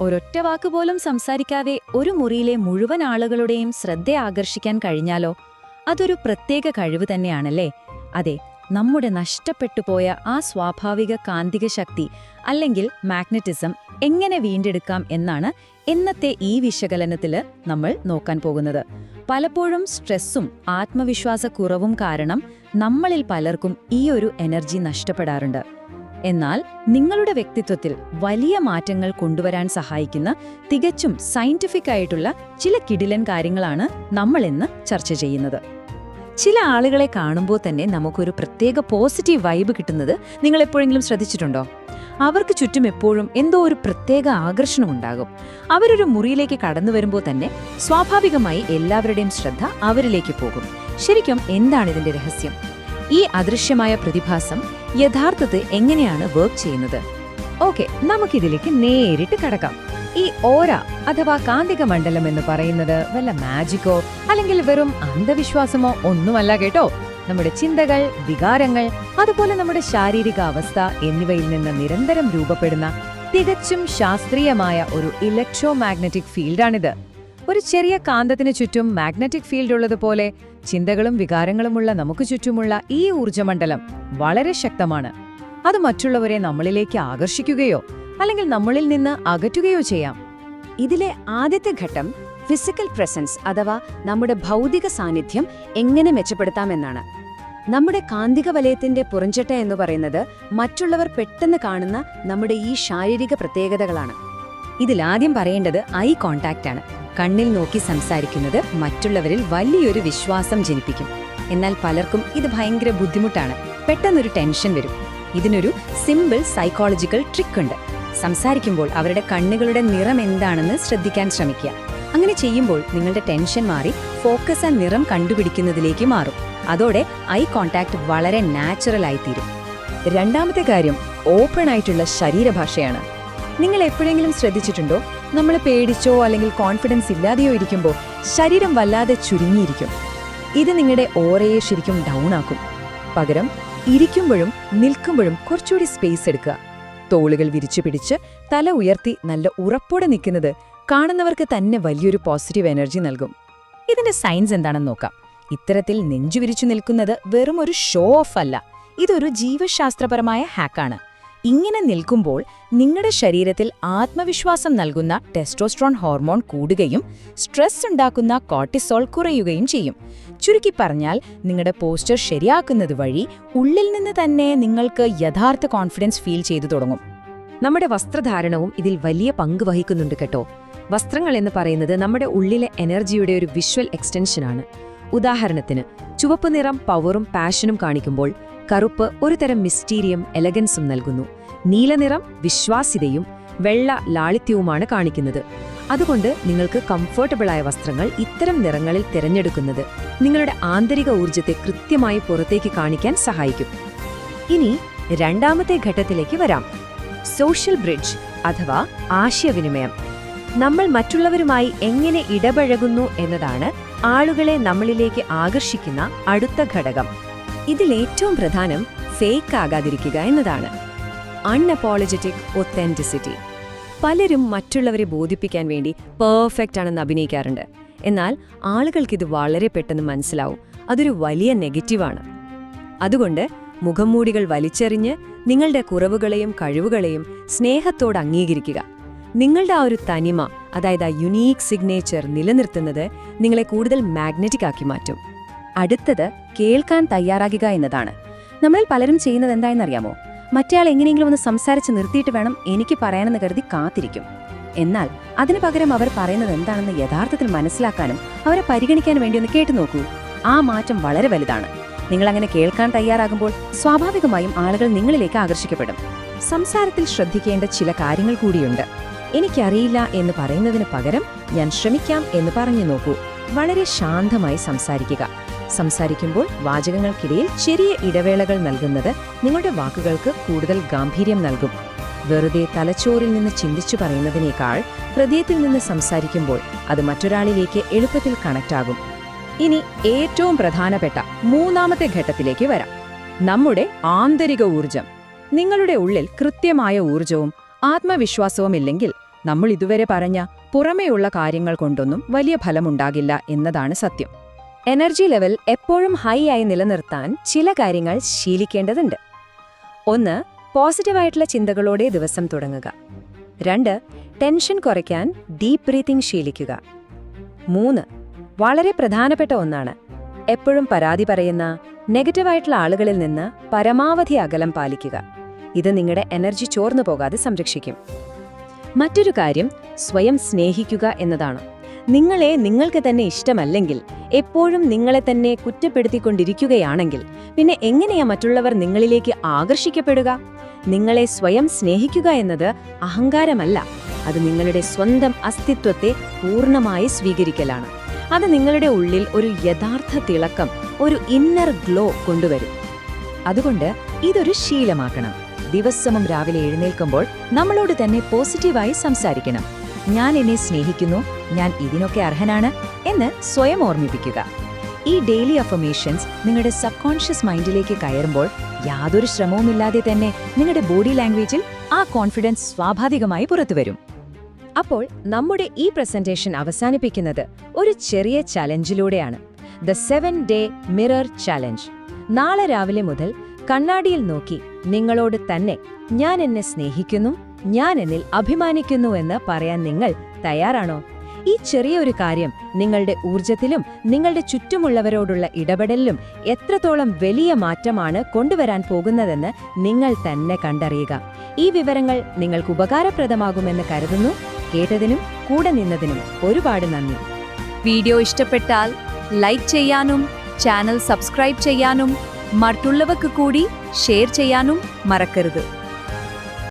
ഒരൊറ്റ വാക്കുപോലും സംസാരിക്കാതെ ഒരു മുറിയിലെ മുഴുവൻ ആളുകളുടെയും ശ്രദ്ധ ആകർഷിക്കാൻ കഴിഞ്ഞാലോ? അതൊരു പ്രത്യേക കഴിവ് തന്നെയാണല്ലേ? അതെ, നമ്മുടെ നഷ്ടപ്പെട്ടുപോയ ആ സ്വാഭാവിക കാന്തിക ശക്തി അല്ലെങ്കിൽ മാഗ്നറ്റിസം എങ്ങനെ വീണ്ടെടുക്കാം എന്നാണ് ഇന്നത്തെ ഈ വിശകലനത്തിൽ നമ്മൾ നോക്കാൻ പോകുന്നത്. പലപ്പോഴും സ്ട്രെസ്സും ആത്മവിശ്വാസക്കുറവും കാരണം നമ്മളിൽ പലർക്കും ഈ ഒരു എനർജി നഷ്ടപ്പെടാറുണ്ട്. എന്നാൽ നിങ്ങളുടെ വ്യക്തിത്വത്തിൽ വലിയ മാറ്റങ്ങൾ കൊണ്ടുവരാൻ സഹായിക്കുന്ന തികച്ചും സയന്റിഫിക് ആയിട്ടുള്ള ചില കിടിലൻ കാര്യങ്ങളാണ് നമ്മൾ ഇന്ന് ചർച്ച ചെയ്യുന്നത്. ചില ആളുകളെ കാണുമ്പോൾ തന്നെ നമുക്കൊരു പ്രത്യേക പോസിറ്റീവ് വൈബ് കിട്ടുന്നത് നിങ്ങൾ എപ്പോഴെങ്കിലും ശ്രദ്ധിച്ചിട്ടുണ്ടോ? അവർക്ക് ചുറ്റും എപ്പോഴും എന്തോ ഒരു പ്രത്യേക ആകർഷണമുണ്ടാകും. അവരൊരു മുറിയിലേക്ക് കടന്നു വരുമ്പോൾ തന്നെ സ്വാഭാവികമായി എല്ലാവരുടെയും ശ്രദ്ധ അവരിലേക്ക് പോകും. ശരിക്കും എന്താണ് ഇതിന്റെ രഹസ്യം? ഈ അദൃശ്യമായ പ്രതിഭാസം യഥാർത്ഥത്തിൽ എങ്ങനെയാണ് വർക്ക് ചെയ്യുന്നത്? ഓക്കെ, നമുക്കിതിലേക്ക് നേരിട്ട് കടക്കാം. ഈ ഓര അഥവാ കാന്തിക മണ്ഡലം എന്ന് പറയുന്നത് വല്ല മാജിക്കോ അല്ലെങ്കിൽ വെറും അന്ധവിശ്വാസമോ ഒന്നുമല്ല കേട്ടോ. നമ്മുടെ ചിന്തകൾ, വികാരങ്ങൾ, അതുപോലെ നമ്മുടെ ശാരീരിക അവസ്ഥ എന്നിവയിൽ നിന്ന് നിരന്തരം രൂപപ്പെടുന്ന തികച്ചും ശാസ്ത്രീയമായ ഒരു ഇലക്ട്രോ മാഗ്നറ്റിക് ഫീൽഡാണിത്. ഒരു ചെറിയ കാന്തത്തിന് ചുറ്റും മാഗ്നറ്റിക് ഫീൽഡ് ഉള്ളതുപോലെ ചിന്തകളും വികാരങ്ങളുമുള്ള നമുക്ക് ചുറ്റുമുള്ള ഈ ഊർജ്ജമണ്ഡലം വളരെ ശക്തമാണ്. അത് മറ്റുള്ളവരെ നമ്മളിലേക്ക് ആകർഷിക്കുകയോ അല്ലെങ്കിൽ നമ്മളിൽ നിന്ന് അകറ്റുകയോ ചെയ്യാം. ഇതിലെ ആദ്യത്തെ ഘട്ടം ഫിസിക്കൽ പ്രസൻസ് അഥവാ നമ്മുടെ ഭൗതിക സാന്നിധ്യം എങ്ങനെ മെച്ചപ്പെടുത്താമെന്നാണ്. നമ്മുടെ കാന്തിക വലയത്തിന്റെ പുറംചട്ട എന്ന് പറയുന്നത് മറ്റുള്ളവർ പെട്ടെന്ന് കാണുന്ന നമ്മുടെ ഈ ശാരീരിക പ്രത്യേകതകളാണ്. ഇതിലാദ്യം പറയേണ്ടത് ഐ കോണ്ടാക്റ്റ് ആണ്. കണ്ണിൽ നോക്കി സംസാരിക്കുന്നത് മറ്റുള്ളവരിൽ വലിയൊരു വിശ്വാസം ജനിപ്പിക്കും. എന്നാൽ പലർക്കും ഇത് ഭയങ്കര ബുദ്ധിമുട്ടാണ്. പെട്ടെന്നൊരു ടെൻഷൻ വരും. ഇതിനൊരു സിമ്പിൾ സൈക്കോളജിക്കൽ ട്രിക്ക് ഉണ്ട്. സംസാരിക്കുമ്പോൾ അവരുടെ കണ്ണുകളുടെ നിറം എന്താണെന്ന് ശ്രദ്ധിക്കാൻ ശ്രമിക്കുക. അങ്ങനെ ചെയ്യുമ്പോൾ നിങ്ങളുടെ ടെൻഷൻ മാറി ഫോക്കസ് ആ നിറം കണ്ടുപിടിക്കുന്നതിലേക്ക് മാറും. അതോടെ ഐ കോണ്ടാക്ട് വളരെ നാച്ചുറൽ ആയിത്തീരും. രണ്ടാമത്തെ കാര്യം ഓപ്പൺ ആയിട്ടുള്ള ശരീരഭാഷയാണ്. നിങ്ങൾ എപ്പോഴെങ്കിലും ശ്രദ്ധിച്ചിട്ടുണ്ടോ, നമ്മൾ പേടിച്ചോ അല്ലെങ്കിൽ കോൺഫിഡൻസ് ഇല്ലാതെയോ ഇരിക്കുമ്പോൾ ശരീരം വല്ലാതെ ചുരുങ്ങിയിരിക്കും. ഇത് നിങ്ങളുടെ ഓരയെ ശരിക്കും ഡൗൺ ആക്കും. പകരം ഇരിക്കുമ്പോഴും നിൽക്കുമ്പോഴും കുറച്ചുകൂടി സ്പേസ് എടുക്കുക. തോളുകൾ വിരിച്ചു പിടിച്ച് തല ഉയർത്തി നല്ല ഉറപ്പോടെ നിൽക്കുന്നത് കാണുന്നവർക്ക് തന്നെ വലിയൊരു പോസിറ്റീവ് എനർജി നൽകും. ഇതിന്റെ സയൻസ് എന്താണെന്ന് നോക്കാം. ഇത്തരത്തിൽ നെഞ്ചുവിരിച്ചു നിൽക്കുന്നത് വെറും ഒരു ഷോ ഓഫ് അല്ല, ഇതൊരു ജീവശാസ്ത്രപരമായ ഹാക്കാണ്. ഇങ്ങനെ നിൽക്കുമ്പോൾ നിങ്ങളുടെ ശരീരത്തിൽ ആത്മവിശ്വാസം നൽകുന്ന ടെസ്റ്റോസ്ട്രോൺ ഹോർമോൺ കൂടുകയും സ്ട്രെസ് ഉണ്ടാക്കുന്ന കോർട്ടിസോൾ കുറയുകയും ചെയ്യും. ചുരുക്കി പറഞ്ഞാൽ നിങ്ങളുടെ പോസ്ചർ ശരിയാക്കുന്നത് വഴി ഉള്ളിൽ നിന്ന് തന്നെ നിങ്ങൾക്ക് യഥാർത്ഥ കോൺഫിഡൻസ് ഫീൽ ചെയ്തു തുടങ്ങും. നമ്മുടെ വസ്ത്രധാരണവും ഇതിൽ വലിയ പങ്ക് വഹിക്കുന്നുണ്ട് കേട്ടോ. വസ്ത്രങ്ങൾ എന്ന് പറയുന്നത് നമ്മുടെ ഉള്ളിലെ എനർജിയുടെ ഒരു വിഷ്വൽ എക്സ്റ്റൻഷനാണ്. ഉദാഹരണത്തിന്, ചുവപ്പ് നിറം പവറും പാഷനും കാണിക്കുമ്പോൾ കറുപ്പ് ഒരുതരം മിസ്റ്റീരിയം എലഗൻസും നൽകുന്നു. നീലനിറം വിശ്വാസ്യതയും വെള്ള ലാളിത്യവുമാണ് കാണിക്കുന്നത്. അതുകൊണ്ട് നിങ്ങൾക്ക് കംഫർട്ടബിളായ വസ്ത്രങ്ങൾ ഇത്തരം നിറങ്ങളിൽ തിരഞ്ഞെടുക്കുന്നത് നിങ്ങളുടെ ആന്തരിക ഊർജ്ജത്തെ കൃത്യമായി പുറത്തേക്ക് കാണിക്കാൻ സഹായിക്കും. ഇനി രണ്ടാമത്തെ ഘട്ടത്തിലേക്ക് വരാം. സോഷ്യൽ ബ്രിഡ്ജ് അഥവാ ആശയവിനിമയം. നമ്മൾ മറ്റുള്ളവരുമായി എങ്ങനെ ഇടപഴകുന്നു എന്നതാണ് ആളുകളെ നമ്മളിലേക്ക് ആകർഷിക്കുന്ന അടുത്ത ഘടകം. ഇതിലേറ്റവും പ്രധാനം ഫേക്ക് ആകാതിരിക്കുക എന്നതാണ്. Unapologetic authenticity. പലരും മറ്റുള്ളവരെ ബോധിപ്പിക്കാൻ വേണ്ടി പെർഫെക്റ്റ് ആണെന്ന് അഭിനയിക്കാറുണ്ട്. എന്നാൽ ആളുകൾക്കിത് വളരെ പെട്ടെന്ന് മനസ്സിലാവും. അതൊരു വലിയ നെഗറ്റീവാണ്. അതുകൊണ്ട് മുഖംമൂടികൾ വലിച്ചെറിഞ്ഞ് നിങ്ങളുടെ കുറവുകളെയും കഴിവുകളെയും സ്നേഹത്തോട് അംഗീകരിക്കുക. നിങ്ങളുടെ ആ ഒരു തനിമ, അതായത് ആ യുണീക്ക് സിഗ്നേച്ചർ നിലനിർത്തുന്നത് നിങ്ങളെ കൂടുതൽ മാഗ്നറ്റിക് ആക്കി മാറ്റും. അടുത്തത് കേൾക്കാൻ തയ്യാറാകുക എന്നതാണ്. നമ്മളിൽ പലരും ചെയ്യുന്നത് എന്തായെന്നറിയാമോ? മറ്റേയാൾ എങ്ങനെയെങ്കിലും ഒന്ന് സംസാരിച്ച് നിർത്തിയിട്ട് വേണം എനിക്ക് പറയാനെന്ന് കരുതി കാത്തിരിക്കും. എന്നാൽ അതിനു പകരം അവർ പറയുന്നത് എന്താണെന്ന് യഥാർത്ഥത്തിൽ മനസ്സിലാക്കാനും അവരെ പരിഗണിക്കാനും വേണ്ടി ഒന്ന് കേട്ടു നോക്കൂ. ആ മാറ്റം വളരെ വലുതാണ്. നിങ്ങളങ്ങനെ കേൾക്കാൻ തയ്യാറാകുമ്പോൾ സ്വാഭാവികമായും ആളുകൾ നിങ്ങളിലേക്ക് ആകർഷിക്കപ്പെടും. സംസാരത്തിൽ ശ്രദ്ധിക്കേണ്ട ചില കാര്യങ്ങൾ കൂടിയുണ്ട്. എനിക്കറിയില്ല എന്ന് പറയുന്നതിന് പകരം ഞാൻ ശ്രമിക്കാം എന്ന് പറഞ്ഞു നോക്കൂ. വളരെ ശാന്തമായി സംസാരിക്കുക. സംസാരിക്കുമ്പോൾ വാചകങ്ങൾക്കിടയിൽ ചെറിയ ഇടവേളകൾ നൽകുന്നത് നിങ്ങളുടെ വാക്കുകൾക്ക് കൂടുതൽ ഗാംഭീര്യം നൽകും. വെറുതെ തലച്ചോറിൽ നിന്ന് ചിന്തിച്ചു പറയുന്നതിനേക്കാൾ ഹൃദയത്തിൽ നിന്ന് സംസാരിക്കുമ്പോൾ അത് മറ്റൊരാളിലേക്ക് എളുപ്പത്തിൽ കണക്റ്റ് ആകും. ഇനി ഏറ്റവും പ്രധാനപ്പെട്ട മൂന്നാമത്തെ ഘട്ടത്തിലേക്ക് വരാം. നമ്മുടെ ആന്തരിക ഊർജം. നിങ്ങളുടെ ഉള്ളിൽ കൃത്യമായ ഊർജവും ആത്മവിശ്വാസവും ഇല്ലെങ്കിൽ നമ്മൾ ഇതുവരെ പറഞ്ഞ പുറമേയുള്ള കാര്യങ്ങൾ കൊണ്ടൊന്നും വലിയ ഫലമുണ്ടാകില്ല എന്നതാണ് സത്യം. എനർജി ലെവൽ എപ്പോഴും ഹൈ ആയി നിലനിർത്താൻ ചില കാര്യങ്ങൾ ശീലിക്കേണ്ടതുണ്ട്. 1. പോസിറ്റീവായിട്ടുള്ള ചിന്തകളോടെ ദിവസം തുടങ്ങുക. 2. ടെൻഷൻ കുറയ്ക്കാൻ ഡീപ്പ് ബ്രീത്തിംഗ് ശീലിക്കുക. 3. വളരെ പ്രധാനപ്പെട്ട ഒന്നാണ്, എപ്പോഴും പരാതി പറയുന്ന നെഗറ്റീവായിട്ടുള്ള ആളുകളിൽ നിന്ന് പരമാവധി അകലം പാലിക്കുക. ഇത് നിങ്ങളുടെ എനർജി ചോർന്നു പോകാതെ സംരക്ഷിക്കും. മറ്റൊരു കാര്യം സ്വയം സ്നേഹിക്കുക എന്നതാണ്. നിങ്ങളെ നിങ്ങൾക്ക് തന്നെ ഇഷ്ടമല്ലെങ്കിൽ, എപ്പോഴും നിങ്ങളെ തന്നെ കുറ്റപ്പെടുത്തിക്കൊണ്ടിരിക്കുകയാണെങ്കിൽ പിന്നെ എങ്ങനെയാ മറ്റുള്ളവർ നിങ്ങളിലേക്ക് ആകർഷിക്കപ്പെടുക? നിങ്ങളെ സ്വയം സ്നേഹിക്കുക എന്നത് അഹങ്കാരമല്ല, അത് നിങ്ങളുടെ സ്വന്തം അസ്തിത്വത്തെ പൂർണ്ണമായി സ്വീകരിക്കലാണ്. അത് നിങ്ങളുടെ ഉള്ളിൽ ഒരു യഥാർത്ഥ തിളക്കം, ഒരു ഇന്നർ ഗ്ലോ കൊണ്ടുവരും. അതുകൊണ്ട് ഇതൊരു ശീലമാക്കണം. ദിവസവും രാവിലെ എഴുന്നേൽക്കുമ്പോൾ നമ്മളോട് തന്നെ പോസിറ്റീവായി സംസാരിക്കണം. ഞാൻ എന്നെ സ്നേഹിക്കുന്നു, ഞാൻ ഇതിനൊക്കെ അർഹനാണ് എന്ന് സ്വയം ഓർമ്മിപ്പിക്കുക. ഈ ഡെയിലി അഫർമേഷൻസ് നിങ്ങളുടെ സബ് കോൺഷ്യസ് മൈൻഡിലേക്ക് കയറുമ്പോൾ യാതൊരു ശ്രമവുമില്ലാതെ തന്നെ നിങ്ങളുടെ ബോഡി ലാംഗ്വേജിൽ ആ കോൺഫിഡൻസ് സ്വാഭാവികമായി പുറത്തുവരും. അപ്പോൾ നമ്മുടെ ഈ പ്രസന്റേഷൻ അവസാനിപ്പിക്കുന്നത് ഒരു ചെറിയ ചലഞ്ചിലൂടെയാണ്. The 7-Day mirror challenge. നാളെ രാവിലെ മുതൽ കണ്ണാടിയിൽ നോക്കി നിങ്ങളോട് തന്നെ ഞാൻ എന്നെ സ്നേഹിക്കുന്നു, ഞാൻ എന്നിൽ അഭിമാനിക്കുന്നു എന്ന് പറയാൻ നിങ്ങൾ തയ്യാറാണോ? ഈ ചെറിയൊരു കാര്യം നിങ്ങളുടെ ഊർജത്തിലും നിങ്ങളുടെ ചുറ്റുമുള്ളവരോടുള്ള ഇടപെടലിലും എത്രത്തോളം വലിയ മാറ്റമാണ് കൊണ്ടുവരാൻ പോകുന്നതെന്ന് നിങ്ങൾ തന്നെ കണ്ടറിയുക. ഈ വിവരങ്ങൾ നിങ്ങൾക്ക് ഉപകാരപ്രദമാകുമെന്ന് കരുതുന്നു. കേട്ടതിനും കൂടെ നിന്നതിനും ഒരുപാട് നന്ദി. വീഡിയോ ഇഷ്ടപ്പെട്ടാൽ ലൈക്ക് ചെയ്യാനും ചാനൽ സബ്സ്ക്രൈബ് ചെയ്യാനും മറ്റുള്ളവർക്ക് കൂടി ഷെയർ ചെയ്യാനും മറക്കരുത്.